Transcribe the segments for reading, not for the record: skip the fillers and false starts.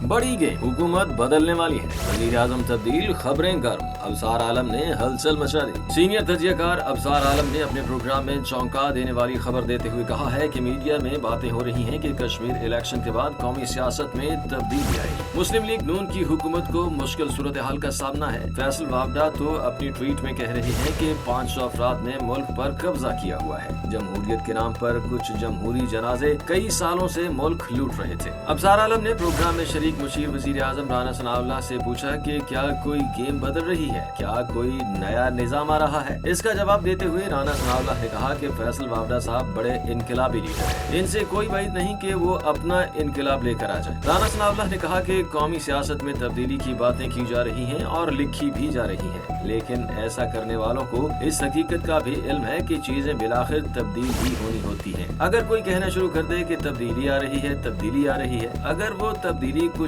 बड़ी गेम, हुकूमत बदलने वाली है, वज़ीर आज़म तब्दील, खबरें गर्म, अबसार आलम ने हलचल मचा दी। सीनियर तजियाकार अबसार आलम ने अपने प्रोग्राम में चौंका देने वाली खबर देते हुए कहा है कि मीडिया में बातें हो रही हैं कि कश्मीर इलेक्शन के बाद कौमी सियासत में तब्दीली आएगी। मुस्लिम लीग नून की हुकूमत को मुश्किल सूरत हाल का सामना है। फैसल वावडा तो अपनी ट्वीट में कह रहे हैं कि 500 अफराद ने मुल्क पर कब्जा किया हुआ है। जमहूरियत के नाम पर कुछ जमहूरी जनाजे कई सालों से मुल्क लूट रहे थे। अबसार आलम ने प्रोग्राम में शरीक मुशीर वज़ीर आज़म राना सनाउल्लाह से पूछा कि क्या कोई गेम बदल रही है, क्या कोई नया निजाम आ रहा है। इसका जवाब देते हुए राना सनाउल्लाह ने कहा कि फैसल वावडा साहब बड़े इनकलाबी लीडर हैं, इनसे कोई बात नहीं कि वो अपना इनकलाब लेकर आ जाए। राना सनाउल्लाह ने कहा कि कौमी सियासत में तब्दीली की बातें की जा रही हैं और लिखी भी जा रही हैं, लेकिन ऐसा करने वालों को इस हकीकत का भी इल्म है कि चीजें बिलाखिर तब्दील ही होनी होती हैं। अगर कोई कहना शुरू कर दे कि तब्दीली आ रही है, तब्दीली आ रही है, अगर वो तब्दीली कुछ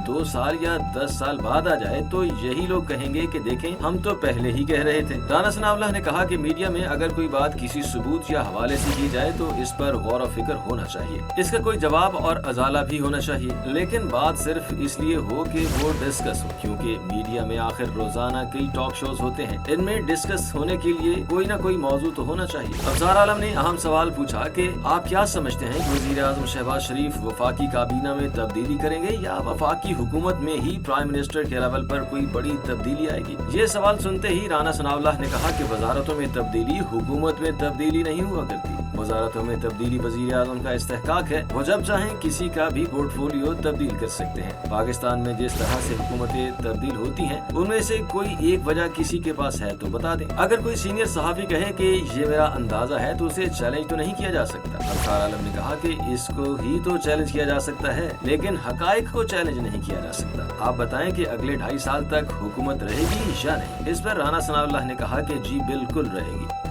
2 साल या 10 साल बाद आ जाए तो यही लोग कहेंगे कि देखें हम तो पहले ही कह रहे थे। राना सनाउल्लाह ने कहा कि मीडिया में अगर कोई बात किसी सबूत या हवाले से की जाए तो इस पर गौर और फिक्र होना चाहिए, इसका कोई जवाब और अजाला भी होना चाहिए, लेकिन बात सिर्फ इसलिए हो कि वो डिस्कस हो, क्योंकि मीडिया में आखिर रोजाना कई टॉक शोज होते हैं, इनमें डिस्कस होने के लिए कोई ना कोई मौजू तो होना चाहिए। अबसार आलम ने अहम सवाल पूछा कि आप क्या समझते हैं कि वज़ीर आज़म शहबाज शरीफ वफाकी काबीना में तब्दीली करेंगे या वफाकी हुकूमत में ही प्राइम मिनिस्टर के लेवल पर कोई बड़ी तब्दीली आएगी। ये सवाल सुनते ही राना सनाउल्लाह ने कहा कि वजारतों में तब्दीली हुकूमत में तब्दीली नहीं हुआ करती। वजारतों में तब्दीली वज़ीर आज़म का इस्तेहकाक है, वो जब चाहें किसी का भी पोर्टफोलियो तब्दील कर सकते हैं। पाकिस्तान में जिस तरह से हुकूमतें तब्दील होती हैं, उनमें से कोई एक वजह किसी के पास है तो बता दें। अगर कोई सीनियर सहाफी कहे कि ये मेरा अंदाजा है तो उसे चैलेंज तो नहीं किया जा सकता। अबसार आलम ने कहा कि इसको ही तो चैलेंज किया जा सकता है, लेकिन हकाइक को चैलेंज नहीं किया जा सकता। आप बताएं कि अगले 2.5 साल तक हुकूमत रहेगी या नहीं। इस पर राना सनाउल्लाह ने कहा कि जी बिल्कुल रहेगी।